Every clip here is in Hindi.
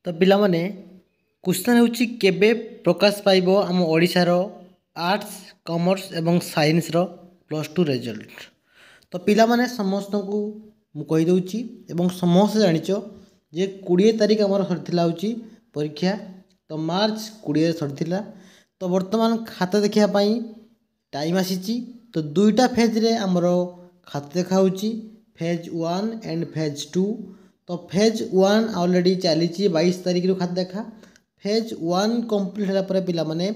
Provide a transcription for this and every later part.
तो पिलामाने क्वेश्चन होउची केबे प्रकाश पाइबो आम ओडिशार आर्ट्स कॉमर्स एवं साइंस रो +2 रिजल्ट। तो पिलामाने समस्त को मु कहि दउची एवं समस्त जानिचो जे 20 तारिख हमर सरथिला होची परीक्षा। तो मार्च 20 सरथिला। तो वर्तमान खाता देखिया पई टाइम आसीची। तो दुईटा फेज रे हमर खाता देखा होची, फेज 1 एंड फेज 2। तो फेज 1 ऑलरेडी चली 22 तारिख रु खाता देखा। फेज 1 कंप्लीट होला पर पिला माने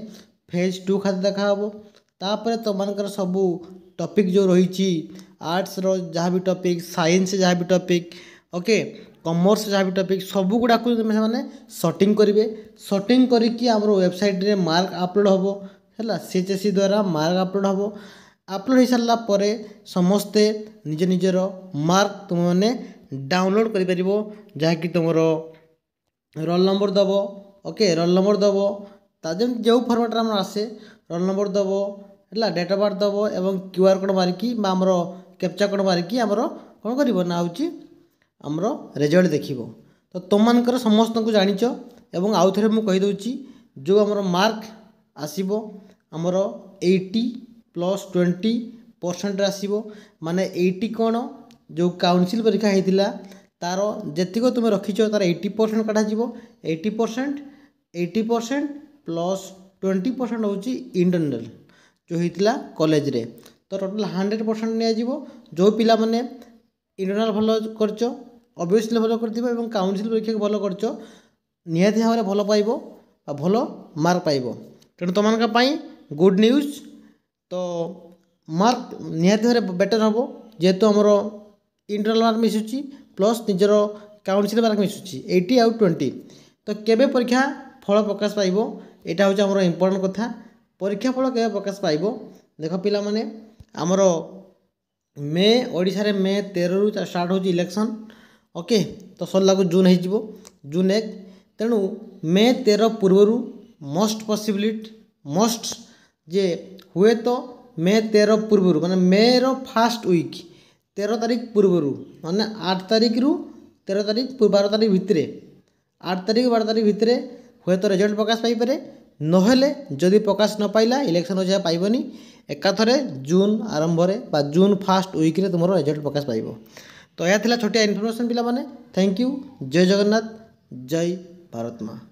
फेज 2 खाता देखा हबो। तापर तो मानकर सबू टॉपिक जो रही आर्ट्स रो जहाँ भी टॉपिक, साइंस जहाँ भी टॉपिक, ओके कॉमर्स जहाँ भी टॉपिक सबू गुड़ा को मैंने सॉर्टिंग करेंगे। सॉर्टिंग करके आम वेबसाइट रे मार्क अपलोड हम है सीएचएससी द्वारा मार्क अपलोड हम। अपलोड हो सारा पर समस्ते निज निजर मार्क तुम मैंने डाउनलोड कर जहाँकि तुम रोल नंबर दब, ओके रोल नंबर दब जो फर्मेट आम आसे रोल नंबर दब है डेट ऑफ बर्थ दब एवं क्यूआर कोड मारिकी आमर कैप्चा कोड मारिकी आमर कौन कर ना हूँ आमर रिजल्ट देख। तो तुम मानकर समस्त को जानिच एवं आउ थे मुझे कहीदे जो आमर मार्क आसब आमर 80+20% आसब माने 80 कौन जो काउंसिल परीक्षा होता तार जेतिक तुम रखीच तार 80% काटा 80% प्लस 20% हूँ इंटरनल जो होता कॉलेज रे। तो टोटाल 100% नियाजिबो। जो पिला माने इंटरनल भल करचो ऑब्वियसली भल कर काउंसिल परीक्षा भल करचो निहाती भाव में भल पाइबो आ भल मार्क पाइबो। तेणु तुम गुड न्यूज। तो मार्क निहाती भाव बेटर हम जेहेतु आमर इंटरनल मार्क मिसुची प्लस निजर काउंसिल मार्क मिसुची 80 आउ 20। तो केबे परीक्षा फल प्रकाश पाइबो एटा हूँ आमर इम्पोर्टेंट कथा। परीक्षा फल केबे प्रकाश पाइबो देख पिला माने आमर मे ओडिशा रे मे 13 रु स्टार्ट हो इलेक्शन, ओके तो सरला को जून हो जून 1। तेणु मे 13 पूर्व मोस्ट पॉसिबिलिटी मोस्ट जे हुए तो मे 13 पूर्व माने मे रो फास्ट वीक 13 तारिख पूर्व माने 8 तारिख रु 13 तारिख 12 तारिख भितर 8 तारिख 12 तारिख भितर हुए तो रिजल्ट प्रकाश पाइपे नहेले जदि प्रकाश न पाइला इलेक्शन हो पाइबनी एकाथरे जून आरंभ बा जून फास्ट वीक रे तुम रिजल्ट प्रकाश पाइब। तो यह छोटिया इनफॉरमेशन पिला माने। Thank you. जय जगन्नाथ, जय भारत माँ।